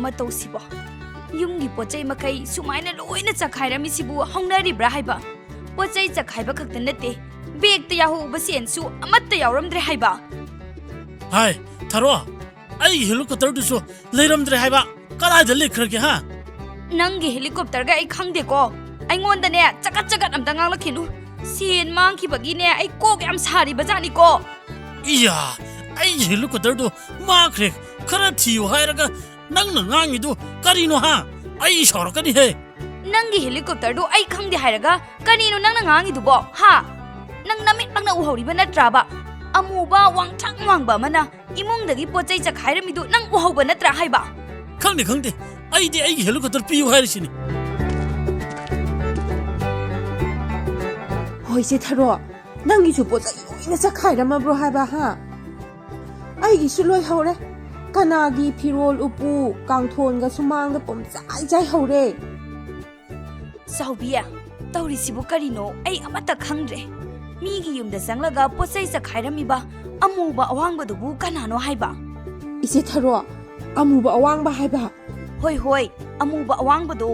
ꯃꯇꯧꯁꯤꯕꯣ ꯌꯨꯝꯒꯤ ꯄꯣꯠꯆꯩ ꯃꯈꯩ ꯁꯨꯃꯥꯏꯅ ꯂꯣꯏꯅ ꯆꯈꯥꯏꯔꯝꯃꯤꯁꯤꯕꯨ ꯍꯧꯅꯔꯤꯕ꯭ꯔꯥ ꯍꯥꯏꯕ ꯄꯣꯠꯆꯩ ꯆꯈꯥꯏꯕ ꯈꯛꯇ ꯅꯠꯇꯦ ꯕꯦꯒꯇ ꯌꯥꯎꯍꯧꯕ ꯁꯦꯟꯁꯨ ꯑꯃꯠꯇ ꯌꯥꯎꯔꯝꯗ꯭ꯔꯦ ꯍꯥꯏꯕ ꯍꯥꯏ ꯊꯥꯔꯣ ꯑꯩ ꯍꯦꯂꯤꯀꯣꯞꯇꯔꯗꯨꯁꯨ ꯂꯩꯔꯝꯗ꯭ꯔꯦ ꯍꯥꯏꯕ ꯀꯗꯥꯏꯗ ꯂꯩꯈ꯭ꯔꯒꯦ ꯍꯥ ꯅꯪꯒꯤ ꯍꯦꯂꯤꯀꯣꯞꯇꯔꯒ ꯑꯩ ꯈꯪꯗꯦꯀꯣ ꯑꯩꯉꯣꯟꯗꯅꯦ ꯆꯀꯠ ꯆꯀꯠ ꯑꯝꯇ ꯉꯥꯡꯂꯛꯈꯤꯅꯨ ꯁꯦꯟ ꯃꯥꯡꯈꯤꯕꯒꯤꯅꯦ ꯑꯩ ꯀꯣꯛ ꯌꯥꯝ ꯁꯥꯔꯤꯕꯖꯥꯠꯅꯤꯀꯣ 이야 ꯑꯩꯒꯤ ꯍꯦꯂꯤꯀꯣꯞꯇꯔꯗꯨ ꯃꯥꯡꯈ꯭ꯔꯦ ꯈꯔ ꯊꯤꯌꯨ ꯍꯥꯏꯔꯒ ꯅꯪꯅ ꯉꯥꯡꯉꯤꯗꯨ ꯀꯔꯤꯅꯣ ꯍꯥ ꯑꯩ ꯁꯥꯎꯔꯛꯀꯅꯤꯍꯦ ꯅꯪꯒꯤ ꯍꯦꯂꯤꯀꯣꯞꯇꯔꯗꯨ ꯑꯩ ꯈꯪꯗꯦ ꯍꯥꯏꯔꯒ ꯀꯔꯤꯅꯣ ꯅꯪꯅ ꯉꯥꯡꯉꯤꯗꯨꯕꯣ ꯍꯥ ꯅꯪ ꯅꯃꯤꯠꯃꯛꯅ ꯎꯍꯧꯔꯤꯕ ꯅꯠꯇ꯭ꯔꯥꯕ ꯑꯃꯨꯕ ꯋꯥꯡꯊ꯭ꯔꯪ ꯋꯥꯡꯕ ꯑꯃꯅ ꯏꯃꯨꯡꯗꯒꯤ ꯄꯣꯠꯆꯩ ꯆꯈꯥꯏꯔꯝꯃꯤꯗꯨ ꯅꯪ ꯎꯍꯧꯕ ꯅꯠꯇ꯭ꯔꯥ ꯍꯥꯏꯕ ꯈꯪꯗꯦ ꯈꯪꯗꯦ ꯑꯩꯗꯤ ꯑꯩꯒꯤ ꯍꯦꯂꯤꯀꯣꯞꯇꯔ ꯄꯤꯌꯨ ꯍꯥꯏꯔꯤꯁꯤꯅꯤ ꯍꯣꯏ ꯆꯦ ꯊꯥꯔꯣ ꯅꯪꯒꯤꯁꯨ ꯄꯣꯠꯆꯩ ꯂꯣꯏꯅ ꯆꯈꯥꯏꯔꯝꯃꯕ꯭ꯔꯣ ꯍꯥꯏꯕ ꯍꯥ ꯑꯩꯒꯤꯁꯨ ꯂꯣꯏꯍꯧꯔꯦ ꯀꯅꯥꯒꯤ ꯐꯤꯔꯣꯜ ꯎꯄꯨ ꯀꯥꯡꯊꯣꯟꯒ ꯁꯨꯃꯥꯡꯗ ꯄꯨꯝꯆꯥꯏ ꯆꯥꯏꯍꯧꯔꯦ ꯆꯥꯎꯕꯤ ꯇꯧꯔꯤꯁꯤꯕꯨ ꯀꯔꯤꯅꯣ ꯑꯩ ꯑꯃꯠꯇ ꯈꯪꯗ꯭ꯔꯦ ꯃꯤꯒꯤ ꯌꯨꯝꯗ ꯆꯪꯂꯒ ꯄꯣꯠꯆꯩ ꯆꯈꯥꯏꯔꯝꯃꯤꯕ ꯑꯃꯨꯕ ꯑꯋꯥꯡꯕꯗꯨꯕꯨ ꯀꯅꯥꯅꯣ ꯍꯥꯏꯕ ꯏꯆꯦ ꯊꯥꯔꯣ ꯑꯃꯨꯕ ꯑꯋꯥꯡꯕ ꯍꯥꯏꯕ ꯍꯣꯏ ꯍꯣꯏ ꯑꯃꯨꯕ ꯑꯋꯥꯡꯕꯗꯣ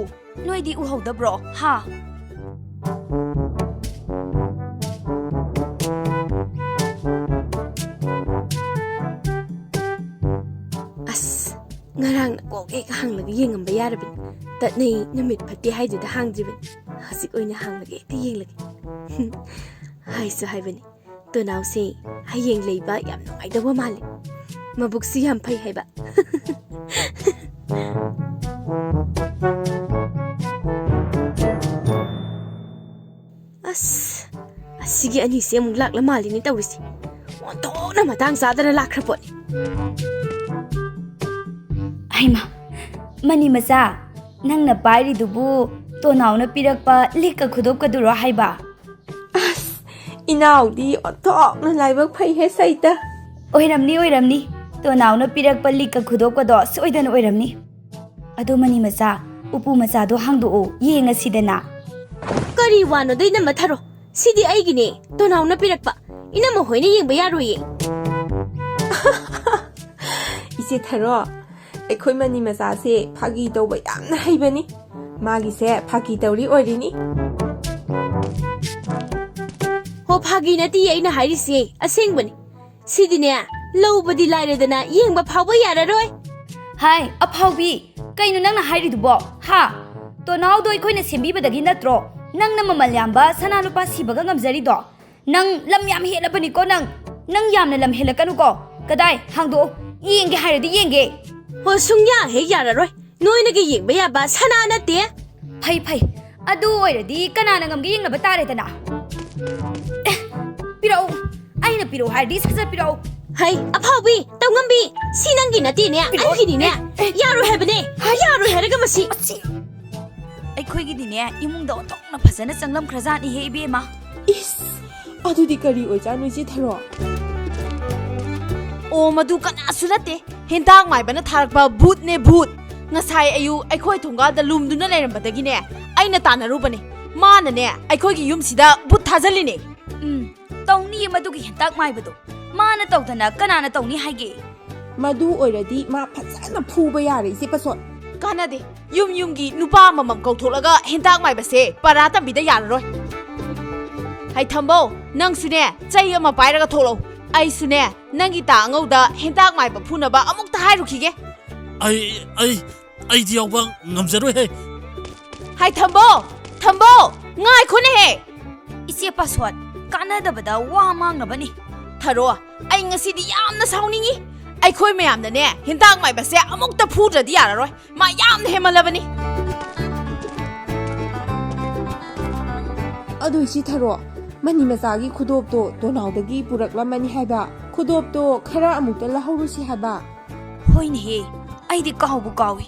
ꯅꯣꯏꯗꯤ ꯎꯍꯧꯗꯕ꯭ꯔꯣ ꯍꯥ ꯑꯁ ꯉꯔꯥꯡꯅ ꯀꯣꯛ ꯍꯦꯛ ꯍꯥꯡꯂꯒ ꯌꯦꯡꯉꯝꯕ ꯌꯥꯔꯕꯅꯤ ꯇꯠꯅꯩ ꯅꯨꯃꯤꯠ ꯐꯠꯇꯦ ꯍꯥꯏꯗꯨꯗ ꯍꯥꯡꯗ꯭ꯔꯤꯕꯅꯤ ꯍꯧꯖꯤꯛ ꯑꯣꯏꯅ ꯍꯥꯡꯂꯒ ꯍꯦꯛꯇ ꯌꯦꯡꯂꯒꯦ ꯍꯥꯏꯁꯨ ꯍꯥꯏꯕꯅꯤ ꯇꯣꯅꯥꯎꯁꯦ ꯍꯌꯦꯡ ꯂꯩꯕ ꯌꯥꯝ ꯅꯨꯡꯉꯥꯏꯗꯧꯕ ꯃꯥꯜꯂꯦ ꯃꯕꯨꯛꯁꯨ ꯌꯥꯝ ꯐꯩ ꯍꯥꯏꯕ ꯑꯁ ꯑꯁꯤꯒꯤ ꯑꯅꯤꯁꯦ ꯑꯃꯨꯛ ꯂꯥꯛꯂ ꯃꯥꯜꯂꯤꯅꯦ ꯇꯧꯔꯤꯁꯦ ꯑꯣꯟꯊꯣꯛꯅ ꯃꯇꯥꯡ ꯆꯥꯗꯅ ꯂꯥꯛꯈ꯭ꯔ ꯄꯣꯠꯅꯤ ꯍꯩꯃꯥ ꯃꯅꯤ ꯃꯆꯥ ꯅꯪꯅ ꯄꯥꯏꯔꯤꯗꯨꯕꯨ ꯇꯣꯅꯥꯎꯅ ꯄꯤꯔꯛꯄ ꯂꯤꯛꯀ ꯈꯨꯗꯣꯞꯀꯗꯨꯔꯣ ꯍꯥꯏꯕ ꯑꯁ ꯏꯅꯥꯎꯗꯤ ꯑꯣꯟꯊꯣꯛꯅ ꯂꯥꯏꯕꯛ ꯐꯩꯍꯦ ꯁꯩꯇ ꯑꯣꯏꯔꯝꯅꯤ ꯇꯣꯅꯥꯎꯅ ꯄꯤꯔꯛꯄ ꯂꯤꯛꯀ ꯈꯨꯗꯣꯞꯀꯗꯣ ꯁꯣꯏꯗꯅ ꯑꯣꯏꯔꯝꯅꯤ ꯑꯗꯣ ꯃꯅꯤ ꯃꯆꯥ ꯎꯄꯨ ꯃꯆꯥꯗꯣ ꯍꯥꯡꯗꯣꯛꯑꯣ ꯌꯦꯡꯉꯁꯤꯗꯅ ꯀꯔꯤ ꯋꯥꯅꯣꯗ ꯏꯅꯝꯃ ꯊꯥꯔꯣ ꯁꯤꯗꯤ ꯑꯩꯒꯤꯅꯦ ꯇꯣꯅꯥꯎꯅ ꯄꯤꯔꯛꯄ ꯏꯅꯝꯃ ꯍꯣꯏꯅ ꯌꯦꯡꯕ ꯌꯥꯔꯣꯏꯌꯦ ꯏꯆꯦ ꯊꯥꯔꯣ ꯑꯩꯈꯣꯏ ꯃꯅꯤ ꯃꯆꯥꯁꯦ ꯐꯥꯒꯤ ꯇꯧꯕ ꯌꯥꯝꯅ ꯍꯩꯕꯅꯤ ꯃꯥꯒꯤꯁꯦ ꯐꯥꯒꯤ ꯇꯧꯔꯤ ꯑꯣꯏꯔꯤꯅꯤ ꯍꯣ ꯐꯥꯒꯤ ꯅꯠꯇꯤꯌꯦ ꯑꯩꯅ ꯍꯥꯏꯔꯤꯁꯦ ꯑꯁꯦꯡꯕꯅꯤ ꯁꯤꯗꯤꯅꯦ ꯂꯧꯕꯗꯤ ꯂꯥꯏꯔꯗꯅ ꯌꯦꯡꯕ ꯐꯥꯎꯕ ꯌꯥꯔꯔꯣꯏ ꯍꯥꯏ ꯑꯐꯥꯎꯕꯤ ꯀꯩꯅꯣ ꯅꯪꯅ ꯍꯥꯏꯔꯤꯗꯨꯕꯣ ꯍꯥ ꯇꯣꯅꯥꯎꯗꯣ ꯑꯩꯈꯣꯏꯅ ꯁꯦꯝꯕꯤꯕꯗꯒꯤ ꯅꯠꯇ꯭ꯔꯣ ꯅꯪꯅ ꯃꯃꯜ ꯌꯥꯝꯕ ꯁꯅꯥ ꯂꯨꯄꯥ ꯁꯤꯕꯒ ꯉꯝꯖꯔꯤꯗꯣ ꯅꯪ ꯂꯝ ꯌꯥꯝ ꯍꯦꯜꯂꯕꯅꯤꯀꯣ ꯅꯪ ꯌꯥꯝꯅ ꯂꯝ ꯍꯦꯜꯂꯛꯀꯅꯨꯀꯣ ꯀꯗꯥꯏ ꯍꯥꯡꯗꯣꯛꯑꯣ ꯌꯦꯡꯒꯦ ꯍꯥꯏꯔꯗꯤ ꯌꯦꯡꯒꯦ ꯍꯣ ꯁꯨꯡꯌꯥ ꯍꯦꯛ ꯌꯥꯔꯔꯣꯏ ꯅꯣꯏꯅꯒ ꯌꯦꯡꯕ ꯌꯥꯕ ꯁꯅꯥ ꯅꯠꯇꯦ ꯐꯩ ꯑꯗꯨ ꯑꯣꯏꯔꯗꯤ ꯀꯅꯥꯅ ꯉꯝꯒꯦ ꯌꯦꯡꯅꯕ ꯇꯥꯔꯦꯗꯅ ꯄꯤꯔꯛꯎ ꯑꯩꯅ ꯄꯤꯔꯛꯎ ꯍꯥꯏꯔꯗꯤ ꯁꯠ ꯄꯤꯔꯛꯎ ꯍꯩ ꯑꯐꯥꯎꯕꯤ ꯇꯧꯉꯝꯕꯤ ꯁꯤ ꯅꯪꯒꯤ ꯅꯠꯇꯦꯅꯦ ꯑꯩꯒꯤꯅꯤꯅꯦ ꯌꯥꯔꯣꯏ ꯍꯥꯏꯕꯅꯦ ꯌꯥꯔꯣꯏ ꯍꯥꯏꯔꯒ ꯃꯁꯤ ꯑꯩꯈꯣꯏꯒꯤꯗꯤꯅꯦ ꯏꯃꯨꯡꯗ ꯑꯣꯟꯊꯣꯛꯅ ꯐꯖꯅ ꯆꯪꯂꯝꯈ꯭ꯔꯖꯥꯠꯅꯤꯍꯦ ꯏꯕꯦꯝꯃ ꯏꯁ ꯑꯗꯨꯗꯤ ꯀꯔꯤ ꯑꯣꯏꯖꯥꯠꯅꯣ ꯏꯆꯦ ꯊꯥꯔꯣ ꯑꯣ ꯃꯗꯨ ꯀꯅꯥꯁꯨ ꯅꯠꯇꯦ ꯍꯦꯟꯇꯥꯛ ꯃꯥꯏꯕꯅ ꯊꯥꯔꯛꯄ ꯚꯨꯠꯅꯦ ꯚꯨꯠ ꯉꯁꯥꯏ ꯑꯌꯨꯛ ꯑꯩꯈꯣꯏ ꯊꯣꯡꯒꯥꯜꯗ ꯂꯨꯝꯗꯨꯅ ꯂꯩꯔꯝꯕꯗꯒꯤꯅꯦ ꯑꯩꯅ ꯇꯥꯟꯅꯔꯨꯕꯅꯦ ꯃꯥꯅꯅꯦ ꯑꯩꯈꯣꯏꯒꯤ ꯌꯨꯝꯁꯤꯗ ꯚꯨꯠ ꯊꯥꯖꯜꯂꯤꯅꯦ ꯇꯧꯅꯤꯌꯦ ꯃꯗꯨꯒꯤ ꯍꯦꯟꯇꯥꯛ ꯃꯥꯏꯕꯗꯣ ꯃꯥꯅ ꯇꯧꯗꯅ ꯀꯅꯥꯅ ꯇꯧꯅꯤ ꯍꯥꯏꯒꯦ ꯃꯗꯨ ꯑꯣꯏꯔꯗꯤ ꯃꯥ ꯐꯖꯅ ꯐꯨꯕ ꯌꯥꯔꯦ ꯏꯆꯦ ꯄꯁꯣꯠ ꯀꯥꯟꯅꯗꯦ ꯌꯨꯝꯒꯤ ꯅꯨꯄꯥ ꯑꯃꯃꯝ ꯀꯧꯊꯣꯛꯂꯒ ꯍꯦꯟꯇꯥꯛ ꯃꯥꯏꯕꯁꯦ ꯄꯔꯥ ꯇꯝꯕꯤꯗ ꯌꯥꯔꯔꯣꯏ ꯍꯩ ꯊꯝꯕꯧ ꯅꯪꯁꯨꯅꯦ ꯆꯩ ꯑꯃ ꯄꯥꯏꯔꯒ ꯊꯣꯛꯂꯛꯎ ꯑꯩꯁꯨꯅꯦ ꯅꯪꯒꯤ ꯇꯥ ꯑꯉꯧꯗ ꯍꯦꯟꯇꯥꯛ ꯃꯥꯏꯕ ꯐꯨꯅꯕ ꯑꯃꯨꯛꯇ ꯍꯥꯏꯔꯨꯈꯤꯒꯦ ꯑꯩꯗꯤ ꯌꯥꯎꯕ ꯉꯝꯖꯔꯣꯏꯍꯦ ꯍꯩ ꯊꯝꯕꯧ ꯉꯥꯏꯈꯣꯅꯦꯍꯦ ꯏꯆꯦ ꯄꯥꯁꯋꯥꯠ ꯀꯥꯟꯅꯗꯕꯗ ꯋꯥ ꯃꯥꯡꯅꯕꯅꯤ ꯊꯥꯔꯣ ꯑꯩ ꯉꯁꯤꯗꯤ ꯌꯥꯝꯅ ꯁꯥꯎꯅꯤꯡꯉꯤ ꯑꯩꯈꯣꯏ ꯃꯌꯥꯝꯅꯅꯦ ꯍꯦꯟꯇꯥꯛ ꯃꯥꯏꯕꯁꯦ ꯑꯃꯨꯛꯇ ꯐꯨꯗ꯭ꯔꯗꯤ ꯌꯥꯔꯔꯣꯏ ꯃꯥ ꯌꯥꯝꯅ ꯍꯦꯟꯃꯜꯂꯕꯅꯤ ꯑꯗꯨ ꯏꯆꯦ ꯊꯥꯔꯣ ꯃꯅꯤ ꯃꯆꯥꯒꯤ ꯈꯨꯗꯣꯞꯇꯣ ꯇꯣꯅꯥꯎꯗꯒꯤ ꯄꯨꯔꯛꯂꯝꯃꯅꯤ ꯍꯥꯏꯕ ꯈꯨꯗꯣꯞꯇꯣ ꯈꯔ ꯑꯃꯨꯛꯇ ꯂꯧꯍꯧꯔꯨꯁꯤ ꯍꯥꯏꯕ ꯍꯣꯏꯅꯦꯍꯦ ꯑꯩꯗꯤ ꯀꯥꯎꯕꯨ ꯀꯥꯎꯏ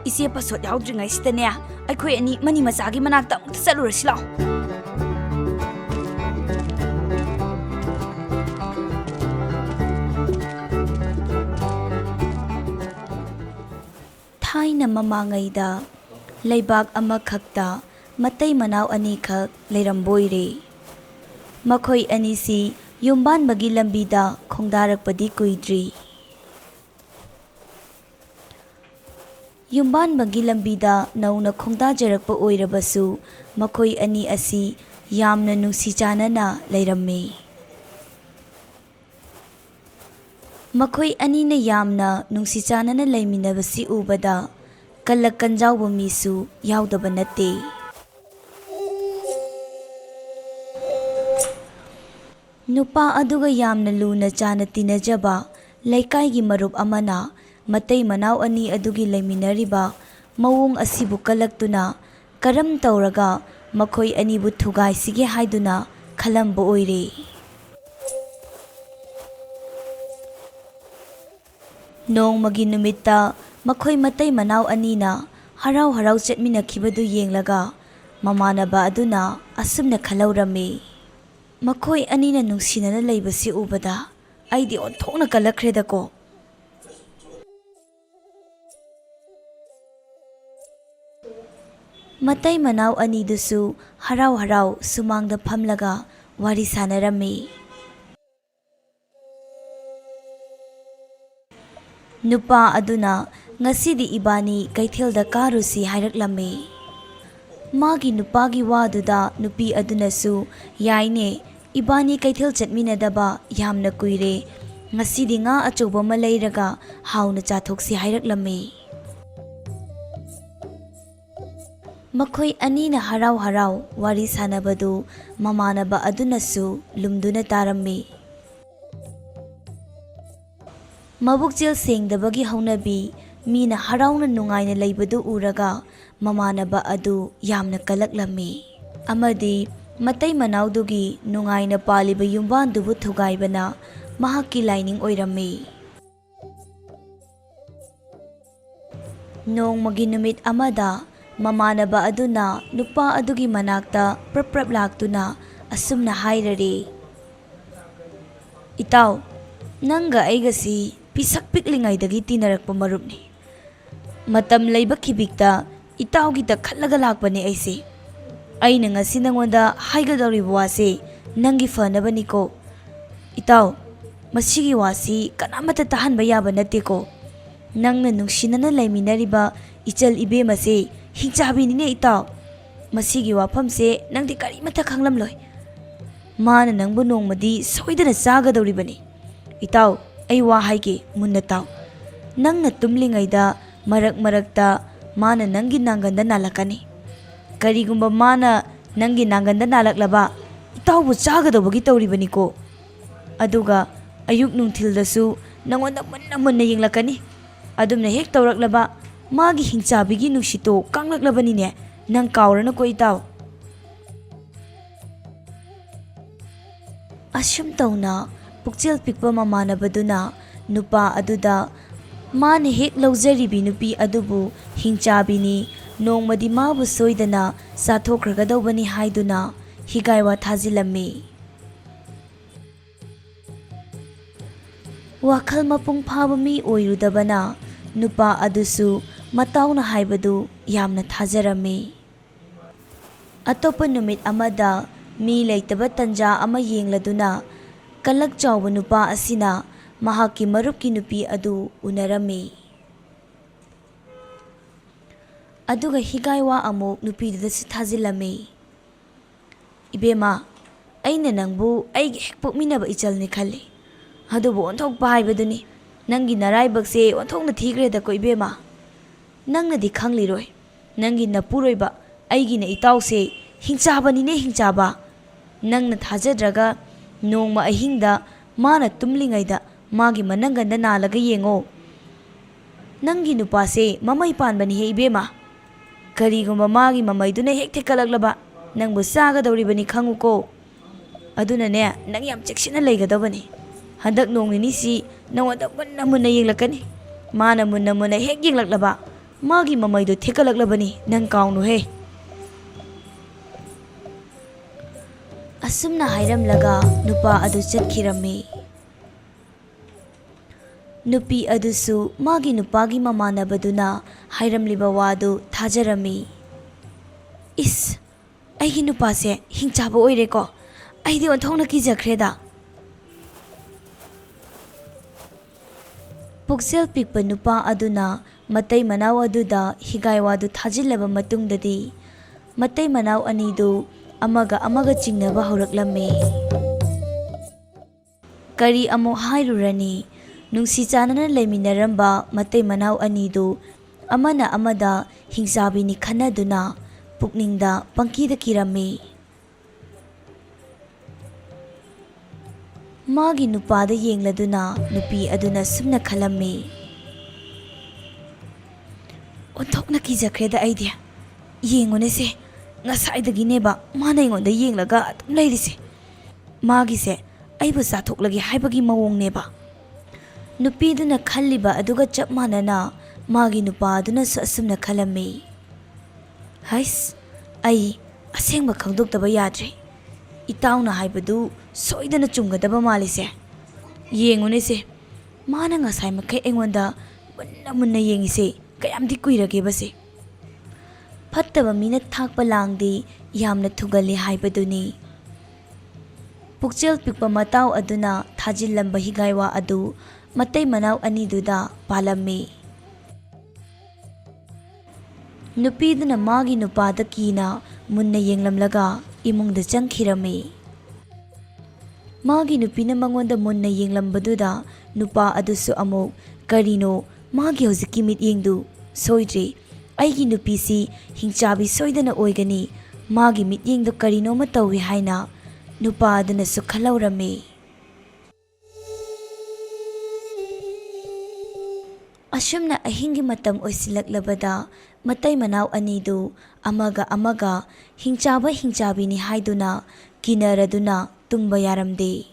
ꯏꯆꯦ ꯄꯁꯣꯠ ꯌꯥꯎꯗ꯭ꯔꯤꯉꯩꯁꯤꯗꯅꯦ ꯑꯩꯈꯣꯏ ꯑꯅꯤ ꯃꯅꯤ ꯃꯆꯥꯒꯤ ꯃꯅꯥꯛꯇ ꯑꯃꯨꯛꯇ ꯆꯠꯂꯨꯔꯁꯤ ꯂꯥꯛꯑꯣ ꯊꯥꯏꯅ ꯃꯃꯥꯡꯉꯩꯗ ꯂꯩꯕꯥꯛ ꯑꯃꯈꯛꯇ ꯃꯇꯩ ꯃꯅꯥꯎ ꯑꯅꯤꯈꯛ ꯂꯩꯔꯝꯕꯣꯏꯔꯦ ꯃꯈꯣꯏ ꯑꯅꯤꯁꯤ ꯌꯨꯝꯕꯥꯟꯕꯒꯤ ꯂꯝꯕꯤꯗ ꯈꯣꯡꯗꯥꯔꯛꯄꯗꯤ ꯀꯨꯏꯗ꯭ꯔꯤ ꯌꯨꯝꯕꯥꯟꯕꯒꯤ ꯂꯝꯕꯤꯗ ꯅꯧꯅ ꯈꯣꯡꯗꯥꯖꯔꯛꯄ ꯑꯣꯏꯔꯕꯁꯨ ꯃꯈꯣꯏ ꯑꯅꯤ ꯑꯁꯤ ꯌꯥꯝꯅ ꯅꯨꯡꯁꯤ ꯆꯥꯟꯅꯅ ꯂꯩꯔꯝꯃꯤ꯫ ꯃꯈꯣꯏ ꯑꯅꯤꯅ ꯌꯥꯝꯅ ꯅꯨꯡꯁꯤ ꯆꯥꯟꯅꯅ ꯂꯩꯃꯤꯟꯅꯕꯁꯤ ꯎꯕꯗ ꯀꯜꯂꯛ ꯀꯟꯖꯥꯎꯕ ꯃꯤꯁꯨ ꯌꯥꯎꯗꯕ ꯅꯠꯇꯦ꯫ ꯅꯨꯄꯥ ꯑꯗꯨꯒ ꯌꯥꯝꯅ ꯂꯨꯅ ꯆꯥꯟꯅ ꯇꯤꯟꯅꯖꯕ ꯂꯩꯀꯥꯏꯒꯤ ꯃꯔꯨꯞ ꯑꯃꯅ ꯃꯇꯩ ꯃꯅꯥꯎ ꯑꯅꯤ ꯑꯗꯨꯒꯤ ꯂꯩꯃꯤꯟꯅꯔꯤꯕ ꯃꯑꯣꯡ ꯑꯁꯤꯕꯨ ꯀꯜꯂꯛꯇꯨꯅ ꯀꯔꯝ ꯇꯧꯔꯒ ꯃꯈꯣꯏ ꯑꯅꯤꯕꯨ ꯊꯨꯒꯥꯏꯁꯤꯒꯦ ꯍꯥꯏꯗꯨꯅ ꯈꯜꯂꯝꯕ ꯑꯣꯏꯔꯦ꯫ ꯅꯣꯡꯃꯒꯤ ꯅꯨꯃꯤꯠꯇ ꯃꯈꯣꯏ ꯃꯇꯩ ꯃꯅꯥꯎ ꯑꯅꯤꯅ ꯍꯔꯥꯎ ꯍꯔꯥꯎ ꯆꯠꯃꯤꯟꯅꯈꯤꯕꯗꯨ ꯌꯦꯡꯂꯒ ꯃꯃꯥꯟꯅꯕ ꯑꯗꯨꯅ ꯑꯁꯨꯝꯅ ꯈꯜꯍꯧꯔꯝꯃꯤ, ꯃꯈꯣꯏ ꯑꯅꯤꯅ ꯅꯨꯡꯁꯤꯅꯅ ꯂꯩꯕꯁꯤ ꯎꯕꯗ ꯑꯩꯗꯤ ꯑꯣꯟꯊꯣꯛꯅ ꯀꯜꯂꯛꯈ꯭ꯔꯦꯗꯀꯣ꯫ ꯃꯇꯩ ꯃꯅꯥꯎ ꯑꯅꯤꯗꯨꯁꯨ ꯍꯔꯥꯎ ꯍꯔꯥꯎ ꯁꯨꯃꯥꯡꯗ ꯐꯝꯂꯒ ꯋꯥꯔꯤ ꯁꯥꯟꯅꯔꯝꯃꯤ꯫ ꯅꯨꯄꯥ ꯑꯗꯨꯅ ꯉꯁꯤꯗꯤ ꯏꯕꯥꯅꯤ ꯀꯩꯊꯦꯜꯗ ꯀꯥꯔꯨꯁꯤ ꯍꯥꯏꯔꯛꯂꯝꯃꯤ꯫ ꯃꯥꯒꯤ ꯅꯨꯄꯥꯒꯤ ꯋꯥꯗꯨꯗ ꯅꯨꯄꯤ ꯑꯗꯨꯅꯁꯨ ꯌꯥꯏꯅꯦ, ꯏꯕꯥꯅꯤ ꯀꯩꯊꯦꯜ ꯆꯠꯃꯤꯟꯅꯗꯕ ꯌꯥꯝꯅ ꯀꯨꯏꯔꯦ, ꯉꯁꯤꯗꯤ ꯉꯥ ꯑꯆꯧꯕ ꯑꯃ ꯂꯩꯔꯒ ꯍꯥꯎꯅ ꯆꯥꯊꯣꯛꯁꯤ ꯍꯥꯏꯔꯛꯂꯝꯃꯤ꯫ ꯃꯈꯣꯏ ꯑꯅꯤꯅ ꯍꯔꯥꯎ ꯍꯔꯥꯎ ꯋꯥꯔꯤ ꯁꯥꯟꯅꯕꯗꯨ ꯃꯃꯥꯟꯅꯕ ꯑꯗꯨꯅꯁꯨ lumduna ꯇꯥꯔꯝꯃꯤ꯫ ꯃꯕꯨꯛꯆꯦꯜ ꯁꯦꯡꯗꯕꯒꯤ ꯍꯧꯅꯕꯤ ꯃꯤꯅ ꯍꯔꯥꯎꯅ ꯅꯨꯡꯉꯥꯏꯅ ꯂꯩꯕꯗꯨ ꯎꯔꯒ ꯃꯃꯥꯟꯅꯕ ꯑꯗꯨ ꯌꯥꯝꯅ ꯀꯜꯂꯛꯂꯝꯃꯤ ꯑꯃꯗꯤ ꯃꯇꯩ ꯃꯅꯥꯎꯗꯨꯒꯤ ꯅꯨꯡꯉꯥꯏꯅ ꯄꯥꯜꯂꯤꯕ ꯌꯨꯝꯕꯥꯟꯗꯨꯕꯨ ꯊꯨꯒꯥꯏꯕꯅ ꯃꯍꯥꯛꯀꯤ ꯂꯥꯏꯅꯤꯡ ꯑꯣꯏꯔꯝꯃꯤ꯫ ꯅꯣꯡꯃꯒꯤ ꯅꯨꯃꯤꯠ ꯑꯃꯗ ꯃꯃꯥꯟꯅꯕ ꯑꯗꯨꯅ ꯅꯨꯄꯥ ꯑꯗꯨꯒꯤ ꯃꯅꯥꯛꯇ ꯄ꯭ꯔꯞ ꯂꯥꯛꯇꯨꯅ ꯑꯁꯨꯝꯅ ꯍꯥꯏꯔꯔꯦ, ꯏꯇꯥꯎ, ꯅꯪꯒ ꯑꯩꯒꯁꯤ ꯄꯤꯁꯛ ꯄꯤꯛꯂꯤꯉꯩꯗꯒꯤ ꯇꯤꯟꯅꯔꯛꯄ ꯃꯔꯨꯞꯅꯤ꯫ ꯃꯇꯝ ꯂꯩꯕ ꯈꯤꯕꯤꯛꯇ ꯏꯇꯥꯎꯒꯤꯗ ꯈꯠꯂꯒ ꯂꯥꯛꯄꯅꯦ ꯑꯩꯁꯦ꯫ ꯑꯩꯅ ꯉꯁꯤ ꯅꯪꯉꯣꯟꯗ ꯍꯥꯏꯒꯗꯧꯔꯤꯕ ꯋꯥꯁꯦ ꯅꯪꯒꯤ ꯐꯅꯕꯅꯤꯀꯣ꯫ ꯏꯇꯥꯎ, ꯃꯁꯤꯒꯤ ꯋꯥꯁꯤ ꯀꯅꯥꯃꯠꯇ ꯇꯥꯍꯟꯕ ꯌꯥꯕ ꯅꯠꯇꯦꯀꯣ꯫ ꯅꯪꯅ ꯅꯨꯡꯁꯤꯅꯅ ꯂꯩꯃꯤꯟꯅꯔꯤꯕ ꯏꯆꯜ ꯏꯕꯦꯝꯃꯁꯦ ꯍꯤꯡꯆꯥꯕꯤꯅꯤꯅꯦ ꯏꯇꯥꯎ꯫ ꯃꯁꯤꯒꯤ ꯋꯥꯐꯝꯁꯦ ꯅꯪꯗꯤ ꯀꯔꯤꯃꯠꯇ ꯈꯪꯂꯝꯂꯣꯏ꯫ ꯃꯥꯅ ꯅꯪꯕꯨ ꯅꯣꯡꯃꯗꯤ ꯁꯣꯏꯗꯅ ꯆꯥꯒꯗꯧꯔꯤꯕꯅꯤ꯫ ꯏꯇꯥꯎ, ꯑꯩ ꯋꯥ ꯍꯥꯏꯒꯦ, ꯃꯨꯟꯅ ꯇꯥꯎ꯫ ꯅꯪꯅ ꯇꯨꯝꯂꯤꯉꯩꯗ ꯃꯔꯛ ꯃꯔꯛꯇ ꯃꯥꯅ ꯅꯪꯒꯤ ꯅꯥꯡꯒꯟꯗ ꯅꯥꯜꯂꯛꯀꯅꯤ꯫ ꯀꯔꯤꯒꯨꯝꯕ ꯃꯥꯅ ꯅꯪꯒꯤ ꯅꯥꯡꯒꯟꯗ ꯅꯥꯜꯂꯛꯂꯕ ꯏꯇꯥꯎꯕꯨ ꯆꯥꯒꯗꯧꯕꯒꯤ ꯇꯧꯔꯤꯕꯅꯤꯀꯣ꯫ ꯑꯗꯨꯒ ꯑꯌꯨꯛ ꯅꯨꯡꯊꯤꯜꯗꯁꯨ ꯅꯪꯉꯣꯟꯗ ꯃꯨꯟꯅ ꯃꯨꯟꯅ ꯌꯦꯡꯂꯛꯀꯅꯤ꯫ ꯑꯗꯨꯝꯅ ꯍꯦꯛ ꯇꯧꯔꯛꯂꯕ ꯃꯥꯒꯤ ꯍꯤꯡꯆꯥꯕꯤꯒꯤ ꯅꯨꯡꯁꯤꯠꯇꯣ ꯀꯪꯂꯛꯂꯕꯅꯤꯅꯦ, ꯅꯪ ꯀꯥꯎꯔꯅꯨꯀꯣ ꯏꯇꯥꯎ꯫ ꯑꯁꯨꯝ ꯇꯧꯅ ꯄꯨꯛꯆꯦꯜ ꯄꯤꯛꯄ ꯃꯃꯥꯟꯅꯕꯗꯨꯅ ꯅꯨꯄꯥ ꯑꯗꯨꯗ ꯃꯥꯅ ꯍꯦꯛ ꯂꯧꯖꯔꯤꯕꯤ ꯅꯨꯄꯤ ꯑꯗꯨꯕꯨ ꯍꯤꯡꯆꯥꯕꯤꯅꯤ, ꯅꯣꯡꯃꯗꯤ ꯃꯥꯕꯨ ꯁꯣꯏꯗꯅ ꯆꯥꯊꯣꯛꯈ꯭ꯔꯒꯗꯧꯕꯅꯤ ꯍꯥꯏꯗꯨꯅ ꯍꯤꯒꯥꯏꯋꯥ ꯊꯥꯖꯤꯜꯂꯝꯃꯤ꯫ ꯋꯥꯈꯜ ꯃꯄꯨꯡ ꯐꯥꯕ ꯃꯤ ꯑꯣꯏꯔꯨꯗꯕꯅ ꯅꯨꯄꯥ ꯑꯗꯨꯁꯨ ꯃꯇꯥꯎꯅ ꯍꯥꯏꯕꯗꯨ ꯌꯥꯝꯅ ꯊꯥꯖꯔꯝꯃꯤ꯫ ꯑꯇꯣꯞꯄ ꯅꯨꯃꯤꯠ ꯑꯃꯗ ꯃꯤ ꯂꯩꯇꯕ ꯇꯟꯖꯥ ꯑꯃ ꯌꯦꯡꯂꯗꯨꯅ ꯀꯜꯂꯛ ꯆꯥꯎꯕ ꯅꯨꯄꯥ ꯑꯁꯤꯅ ꯃꯍꯥꯛꯀꯤ ꯃꯔꯨꯞꯀꯤ ꯅꯨꯄꯤ ꯑꯗꯨ ꯎꯅꯔꯝꯃꯤ꯫ ꯑꯗꯨꯒ ꯍꯤꯒꯥꯏꯋꯥ ꯑꯃꯨꯛ ꯅꯨꯄꯤꯗꯨꯗꯁꯨ ꯊꯥꯖꯤꯜꯂꯝꯃꯤ꯫ ꯏꯕꯦꯝꯃ, ꯑꯩꯅ ꯅꯪꯕꯨ ꯑꯩꯒꯤ ꯍꯦꯛ ꯄꯣꯛꯃꯤꯟꯅꯕ ꯏꯆꯜꯅꯤ ꯈꯜꯂꯤ, ꯑꯗꯨꯕꯨ ꯑꯣꯟꯊꯣꯛꯄ ꯍꯥꯏꯕꯗꯨꯅꯤ, ꯅꯪꯒꯤ ꯅꯔꯥꯏꯕꯛꯁꯦ ꯑꯣꯟꯊꯣꯛꯅ ꯊꯤꯈ꯭ꯔꯦꯗꯀꯣ ꯏꯕꯦꯝꯃ꯫ ꯅꯪꯅꯗꯤ ꯈꯪꯂꯤꯔꯣꯏ, ꯅꯪꯒꯤ ꯅꯄꯨꯔꯣꯏꯕ ꯑꯩꯒꯤꯅ ꯏꯇꯥꯎꯁꯦ ꯍꯤꯡꯆꯥꯕꯅꯤꯅꯦ, ꯍꯤꯡꯆꯥꯕ꯫ ꯅꯪꯅ ꯊꯥꯖꯗ꯭ꯔꯒ ꯅꯣꯡꯃ ꯑꯍꯤꯡꯗ ꯃꯥꯅ ꯇꯨꯝꯂꯤꯉꯩꯗ ꯃꯥꯒꯤ ꯃꯅꯪꯒꯟꯗ ꯅꯥꯜꯂꯒ ꯌꯦꯡꯉꯣ꯫ ꯅꯪꯒꯤ ꯅꯨꯄꯥꯁꯦ ꯃꯃꯩ ꯄꯥꯟꯕꯅꯤꯍꯦ ꯏꯕꯦꯝꯃ꯫ ꯀꯔꯤꯒꯨꯝꯕ ꯃꯥꯒꯤ ꯃꯃꯩꯗꯨꯅ ꯍꯦꯛ ꯊꯦꯛꯀꯠꯂꯛꯂꯕ ꯅꯪꯕꯨ ꯆꯥꯒꯗꯧꯔꯤꯕꯅꯤ ꯈꯪꯉꯨꯀꯣ꯫ ꯑꯗꯨꯅꯅꯦ, ꯅꯪ ꯌꯥꯝ ꯆꯦꯛꯁꯤꯟꯅ ꯂꯩꯒꯗꯕꯅꯤ꯫ ꯍꯟꯗꯛ ꯅꯣꯡ ꯅꯤꯅꯤꯁꯤ ꯅꯪꯉꯣꯟꯗ ꯃꯨꯟꯅ ꯃꯨꯟꯅ ꯌꯦꯡꯂꯛꯀꯅꯤ꯫ ꯃꯥꯅ ꯃꯨꯟꯅ ꯃꯨꯟꯅ ꯍꯦꯛ ꯌꯦꯡꯂꯛꯂꯕ ꯃꯥꯒꯤ ꯃꯃꯩꯗꯣ ꯊꯦꯛꯀꯠꯂꯛꯂꯕꯅꯤ, ꯅꯪ ꯀꯥꯎꯅꯨꯍꯦ꯫ ꯑꯁꯨꯝꯅ ꯍꯥꯏꯔꯝꯂꯒ ꯅꯨꯄꯥ ꯑꯗꯨ ꯆꯠꯈꯤꯔꯝꯃꯤ꯫ ꯅꯨꯄꯤ ꯑꯗꯨꯁꯨ ꯃꯥꯒꯤ ꯅꯨꯄꯥꯒꯤ ꯃꯃꯥꯟꯅꯕꯗꯨꯅ ꯍꯥꯏꯔꯝꯂꯤꯕ ꯋꯥꯗꯨ ꯊꯥꯖꯔꯝꯃꯤ꯫ ꯏꯁ, ꯑꯩꯒꯤ ꯅꯨꯄꯥꯁꯦ ꯍꯤꯡꯆꯥꯕ ꯑꯣꯏꯔꯦꯀꯣ, ꯑꯩꯗꯤ ꯑꯣꯟꯊꯣꯛꯅ ꯀꯤꯖꯈ꯭ꯔꯦꯗ꯫ ꯄꯨꯛꯆꯦꯜ ꯄꯤꯛꯄ ꯅꯨꯄꯥ ꯑꯗꯨꯅ Matai manau aduda higaiwadu thajillaba matungdadi matai manau anidu amaga chingnaba hauraklammi. Kari amuk hairurani nungsi chanana leiminaramba matai manau anidu amana amada hingsabini khanaduna pukningda pangkida kirammi. Magi nupada yengladuna nupi aduna sumna khalammi. Onthokna kijakreda idea yengone se ngasaidagine mana ingonda yenglaga adum leirise magi se aibu sathoklagi haibagi mawongneba. Nupiduna khalliba aduga chap manana magi nupa aduna asumna khalammi. Hais ai asengba khangdoktaba yadre itauna haibadu soidana chumgadaba malise yengone se mana ngasai makai engonda munna yengise kayamdi kuirage base fattaba mina thakpa langdi yamna thugali haibaduni. Pukchel pikpa matau aduna thajillamba higaiwa adu matai manau aniduda palammi. Nupiduna magi nupada kina munna yenglamlaga imungda changkhirammi. Magi nupina mangonda munna yenglambaduda nupa adusu amuk karino magi hojiki mityengdu soidre aigi nupisi hingchabi soidana oigani magi mityengdu karino ma tawi haina nupa aduna su khalaurammi. Asumna ahingi matam oisilaklabada matai manau anidu amaga hingchabini haiduna kinaraduna tumba yaramde.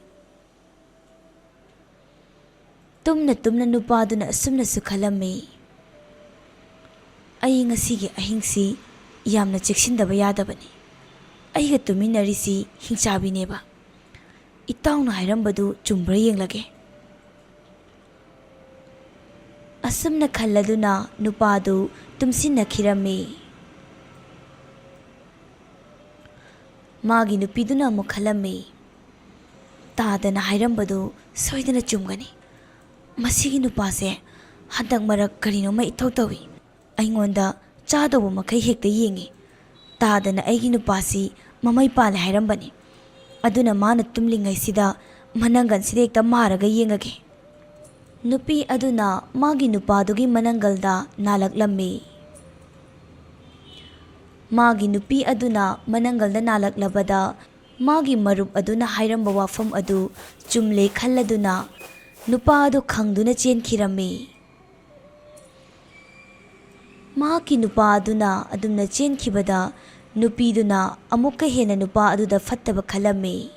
Tumna nupaduna asumna su khalammi. Ai ngasigi ahingsi yamna cheksindaba yadabani. Aiga tuminarisi hingchabineba. Itauna hairambadu chumbra yenglage. Asumna khalladuna nupadu tumsinna khirammi. Magi nupiduna amuk khalammi. Tadana hairambadu soidana chumgani. Masigi nupase handak marak karino ma ithau tawi. Aingonda chadabu makai hekta yengi. Tadana aigi nupasi mamai pale hairambani. Aduna mana tumlingai sida manangan sida ekta maraga yengage. Nupi aduna magi nupadugi manangalda nalaklammi. Magi nupi aduna manangalda nalaklabada magi marup aduna hairamba wafam adu chumle khalladuna nupa adu khangduna chenkhirammi. Magi nupa aduna adumna chenkhibada nupiduna amukka hena nupa aduda fattaba khalammi.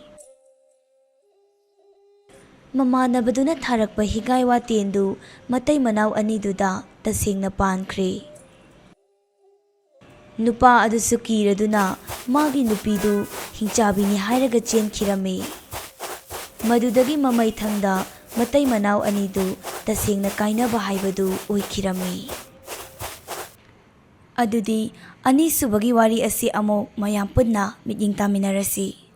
Mamanabaduna tharakpa higaiwa tendu matai manau aniduda tasengna pankre. Nupa adusu kiraduna magi nupidu hingchabini hairaga chenkhirammi. Madudagi mamai thangda matai manau anidu tasengna kainaba haibadu oikhirammi. Adudi anisubagi wari asi amo mayam punna mityeng taminarasi.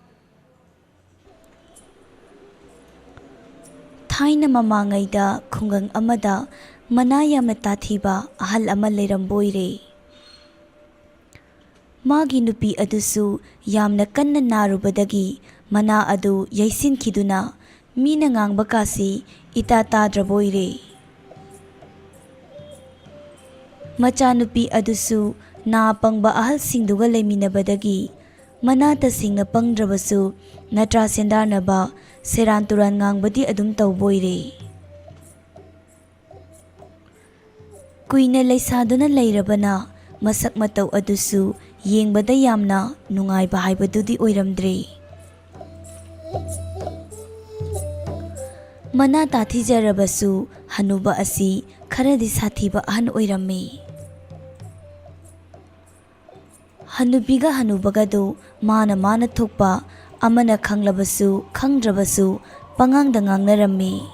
Thaina mamangaida khungang amada mana yamna tathiba ahal ama leiramboire. Magi nupi adusu yamna kanna narubadagi mana adu yaisinkhiduna mina ngangba kasi ita tadraboire. Macha nupi adusu na pangba ahal singduga leiminabadagi mana tasingna pangdrabasu natra sendarnaba seran turan ngangbadi adum tawboire. Kuina leisaduna leirabana masak mataw adusu yengbada yamna nungayba haibadudi oiramdre. Mana tathijarabasu hanuba asi kharadi sathiba ahan oirammi. Hanubiga hanubagadu mana thokpa amana khanglabasu khangdrabasu pangangda ngangnarammi.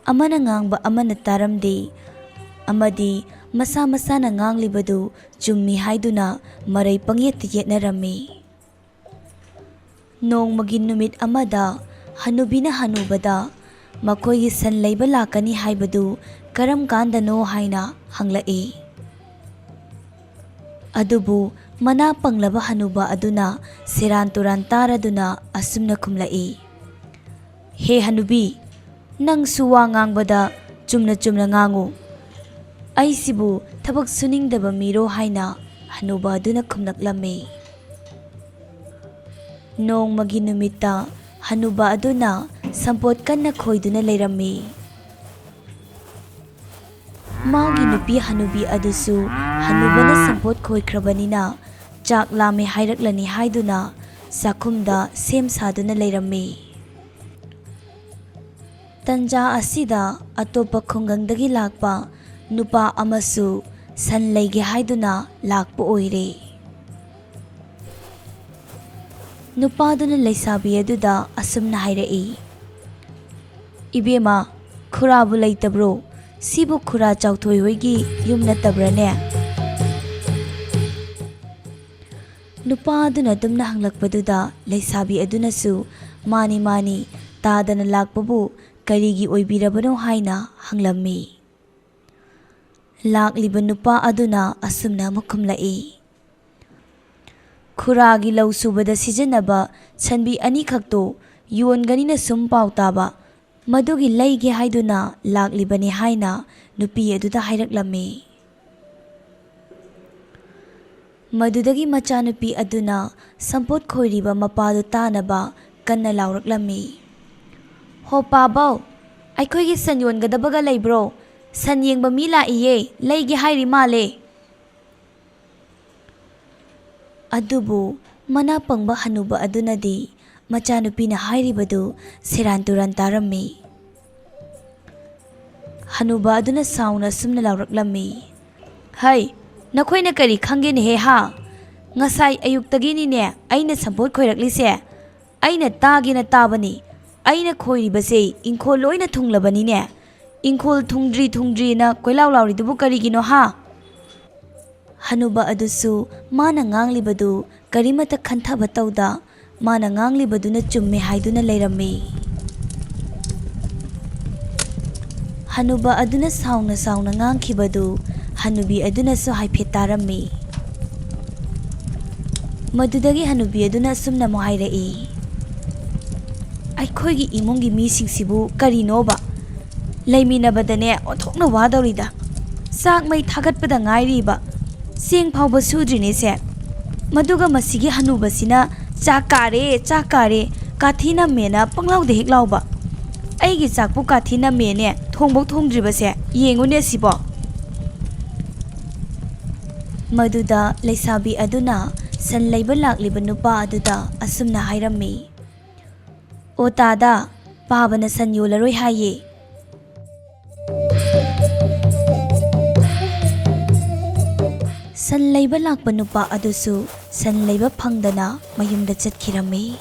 Amana ngangba amana taramde amadi masa masana nganglibadu chummi haiduna marai pangyet yetnarammi. Nongmagi numit amada hanubina hanubada ꯃꯈꯣꯏꯒꯤ ꯁꯟ ꯂꯩꯕ ꯂꯥꯛꯀꯅꯤ ꯍꯥꯏꯕꯗꯨ ꯀꯔꯝ ꯀꯥꯟꯗꯅꯣ ꯍꯥꯏꯅ ꯍꯪꯂꯛꯏ꯫ ꯑꯗꯨꯕꯨ ꯃꯅꯥ ꯄꯪꯂꯕ ꯍꯅꯨꯕ ꯑꯗꯨꯅ ꯁꯦꯔꯥꯟ ꯇꯨꯔꯥꯟ ꯇꯥꯔꯗꯨꯅ ꯑꯁꯨꯝꯅ ꯈꯨꯝꯂꯛꯏ, "ꯍꯦ ꯍꯅꯨꯕꯤ, ꯅꯪꯁꯨ ꯋꯥ ꯉꯥꯡꯕꯗ ꯆꯨꯝꯅ ꯆꯨꯝꯅ ꯉꯥꯡꯉꯨ꯫ ꯑꯩꯁꯤꯕꯨ ꯊꯕꯛ ꯁꯨꯅꯤꯡꯗꯕ ꯃꯤꯔꯣ?" ꯍꯥꯏꯅ ꯍꯅꯨꯕ ꯑꯗꯨꯅ ꯈꯨꯝꯂꯛꯂꯝꯃꯤ꯫ ꯅꯣꯡꯃꯒꯤ ꯅꯨꯃꯤꯠꯇ ꯍꯅꯨꯕ ꯑꯗꯨꯅ ꯁꯝꯄꯣꯠ ꯀꯟꯅ ꯈꯣꯏꯗꯨꯅ ꯂꯩꯔꯝꯃꯤ꯫ ꯃꯥꯒꯤ ꯅꯨꯄꯤ ꯍꯅꯨꯕꯤ ꯑꯗꯨꯁꯨ ꯍꯅꯨꯕꯅ ꯁꯝꯄꯣꯠ ꯈꯣꯏꯈ꯭ꯔꯕꯅꯤꯅ ꯆꯥꯛ ꯂꯥꯝꯃꯦ ꯍꯥꯏꯔꯛꯂꯅꯤ ꯍꯥꯏꯗꯨꯅ ꯆꯥꯛꯈꯨꯝꯗ ꯁꯦꯝ ꯁꯥꯗꯨꯅ ꯂꯩꯔꯝꯃꯤ꯫ ꯇꯟꯖꯥ ꯑꯁꯤꯗ ꯑꯇꯣꯞꯄ ꯈꯨꯡꯒꯪꯗꯒꯤ ꯂꯥꯛꯄ ꯅꯨꯄꯥ ꯑꯃꯁꯨ ꯁꯟ ꯂꯩꯒꯦ ꯍꯥꯏꯗꯨꯅ ꯂꯥꯛꯄ ꯑꯣꯏꯔꯦ꯫ ꯅꯨꯄꯥꯗꯨꯅ ꯂꯩꯁꯥꯕꯤ ꯑꯗꯨꯗ ꯑꯁꯨꯝꯅ ꯍꯥꯏꯔꯛꯏ, "ꯏꯕꯦꯝꯃ, ꯈꯨꯔꯥꯕꯨ ꯂꯩꯇꯕ꯭ꯔꯣ? ꯁꯤꯕꯨ ꯈꯨꯔꯥ ꯆꯥꯎꯊꯣꯏ ꯍꯣꯏꯒꯤ ꯌꯨꯝ ꯅꯠꯇꯕ꯭ꯔꯅꯦ?" ꯅꯨꯄꯥꯗꯨꯅ ꯑꯗꯨꯝꯅ ꯍꯪꯂꯛꯄꯗꯨꯗ ꯂꯩꯁꯥꯕꯤ ꯑꯗꯨꯅꯁꯨ "ꯃꯥꯅꯤ ꯃꯥꯅꯤ, ꯇꯥꯗꯅ ꯂꯥꯛꯄꯕꯨ ꯀꯔꯤꯒꯤ ꯑꯣꯏꯕꯤꯔꯕꯅꯣ?" ꯍꯥꯏꯅ ꯍꯪꯂꯝꯃꯤ꯫ ꯂꯥꯛꯂꯤꯕ ꯅꯨꯄꯥ ꯑꯗꯨꯅ ꯑꯁꯨꯝꯅ ꯑꯃꯨꯛ ꯈꯨꯝꯂꯛꯏ, "ꯈꯨꯔꯥꯒꯤ ꯂꯧ ꯁꯨꯕꯗ ꯁꯤꯖꯤꯟꯅꯕ ꯁꯟꯕꯤ 2ꯈꯛꯇꯣ ꯌꯣꯟꯒꯅꯤꯅ ꯁꯨꯝ ꯄꯥꯎ ꯇꯥꯕ, ꯃꯗꯨꯒꯤ ꯂꯩꯒꯦ ꯍꯥꯏꯗꯨꯅ ꯂꯥꯛꯂꯤꯕꯅꯤ" ꯍꯥꯏꯅ ꯅꯨꯄꯤ ꯑꯗꯨꯗ ꯍꯥꯏꯔꯛꯂꯝꯃꯤ꯫ ꯃꯗꯨꯗꯒꯤ ꯃꯆꯥꯅꯨꯄꯤ ꯑꯗꯨꯅ ꯁꯝꯄꯣꯠ ꯈꯣꯏꯔꯤꯕ ꯃꯄꯥꯗꯨ ꯇꯥꯅꯕ ꯀꯟꯅ ꯂꯥꯎꯔꯛꯂꯝꯃꯤ, "ꯍꯣ ꯄꯥꯕꯧ, ꯑꯩꯈꯣꯏꯒꯤ ꯁꯟ ꯌꯣꯟꯒꯗꯕꯒ ꯂꯩꯕ꯭ꯔꯣ? ꯁꯟ ꯌꯦꯡꯕ ꯃꯤ ꯂꯥꯛꯏꯌꯦ, ꯂꯩꯒꯦ ꯍꯥꯏꯔꯤ ꯃꯥꯜꯂꯦ." ꯑꯗꯨꯕꯨ ꯃꯅꯥ ꯄꯪꯕ ꯍꯅꯨꯕ ꯑꯗꯨꯅꯗꯤ ꯃꯆꯥꯅꯨꯄꯤꯅ ꯍꯥꯏꯔꯤꯕꯗꯨ ꯁꯦꯔꯥꯟ ꯇꯨꯔꯥꯟ ꯇꯥꯔꯝꯃꯤ꯫ ꯍꯅꯨꯕ ꯑꯗꯨꯅ ꯁꯥꯎꯅ ꯑꯁꯨꯝꯅ ꯂꯥꯎꯔꯛꯂꯝꯃꯤ, "ꯍꯩ, ꯅꯈꯣꯏꯅ ꯀꯔꯤ ꯈꯪꯒꯦꯅꯦꯍꯦ ꯍꯥ? ꯉꯁꯥꯏ ꯑꯌꯨꯛꯇꯒꯤꯅꯤꯅꯦ ꯑꯩꯅ ꯁꯝꯄꯣꯠ ꯈꯣꯏꯔꯛꯂꯤꯁꯦ꯫ ꯑꯩꯅ ꯇꯥꯒꯦꯅ ꯇꯥꯕꯅꯤ, ꯑꯩꯅ ꯈꯣꯏꯔꯤꯕꯁꯦ ꯏꯪꯈꯣꯜ ꯂꯣꯏꯅ ꯊꯨꯡꯂꯕꯅꯤꯅꯦ꯫ ꯏꯪꯈꯣꯜ ꯊꯨꯡꯗ꯭ꯔꯤꯅ ꯀꯣꯏꯂꯥꯎ ꯂꯥꯎꯔꯤꯗꯨꯕꯨ ꯀꯔꯤꯒꯤꯅꯣ ꯍꯥ?" ꯍꯅꯨꯕ ꯑꯗꯨꯁꯨ ꯃꯥꯅ ꯉꯥꯡꯂꯤꯕꯗꯨ ꯀꯔꯤꯃꯠꯇ ꯈꯟꯊꯕ ꯇꯧꯗ ꯃꯥꯅ ꯉꯥꯡꯂꯤꯕꯗꯨꯅ ꯆꯨꯝꯃꯦ ꯍꯥꯏꯗꯨꯅ ꯂꯩꯔꯝꯃꯤ꯫ ꯍꯅꯨꯕ ꯑꯗꯨꯅ ꯁꯥꯎꯅ ꯁꯥꯎꯅ ꯉꯥꯡꯈꯤꯕꯗꯨ ꯍꯅꯨꯕꯤ ꯑꯗꯨꯅꯁꯨ ꯍꯥꯏꯐꯦꯠ ꯇꯥꯔꯝꯃꯤ꯫ ꯃꯗꯨꯗꯒꯤ ꯍꯅꯨꯕꯤ ꯑꯗꯨꯅ ꯑꯁꯨꯝꯅ ꯑꯃꯨꯛ ꯍꯥꯏꯔꯛꯏ, "ꯑꯩꯈꯣꯏꯒꯤ ꯏꯃꯨꯡꯒꯤ ꯃꯤꯁꯤꯡꯁꯤꯕꯨ ꯀꯔꯤꯅꯣꯕ? ꯂꯩꯃꯤꯟꯅꯕꯗꯅꯦ ꯑꯣꯟꯊꯣꯛꯅ ꯋꯥꯗꯧꯔꯤꯗ꯫ ꯆꯥꯛ ꯃꯩ ꯊꯥꯒꯠꯄꯗ ꯉꯥꯏꯔꯤꯕ, ꯆꯦꯡ ꯐꯥꯎꯕ ꯁꯨꯗ꯭ꯔꯤꯅꯦꯁꯦ꯫ ꯃꯗꯨꯒ ꯃꯁꯤꯒꯤ ꯍꯅꯨꯕꯁꯤꯅ ꯆꯥꯛ ꯀꯥꯔꯦ, ꯀꯥꯊꯤ ꯅꯝꯃꯦꯅ ꯄꯪꯂꯥꯎꯗ ꯍꯦꯛ ꯂꯥꯎꯕ꯫ ꯑꯩꯒꯤ ꯆꯥꯛꯄꯨ ꯀꯥꯊꯤ ꯅꯝꯃꯦꯅꯦ ꯊꯣꯡꯕꯧ ꯊꯣꯡꯗ꯭ꯔꯤꯕꯁꯦ, ꯌꯦꯡꯉꯨꯅꯦ ꯁꯤꯕꯣ." ꯃꯗꯨꯗ ꯂꯩꯁꯥꯕꯤ ꯑꯗꯨꯅ ꯁꯟ ꯂꯩꯕ ꯂꯥꯛꯂꯤꯕ ꯅꯨꯄꯥ ꯑꯗꯨꯗ ꯑꯁꯨꯝꯅ ꯍꯥꯏꯔꯝꯃꯤ, "ꯑꯣ ꯇꯥꯗꯥ, ꯄꯥꯕꯅ ꯁꯟ ꯌꯣꯜꯂꯔꯣꯏ ꯍꯥꯏꯌꯦ." ꯁꯟ ꯂꯩꯕ ꯂꯥꯛꯄ ꯅꯨꯄꯥ ꯑꯗꯨꯁꯨ ꯁꯟ ꯂꯩꯕ ꯐꯪꯗꯅ ꯃꯌꯨꯝꯗ ꯆꯠꯈꯤꯔꯝꯃꯤ꯫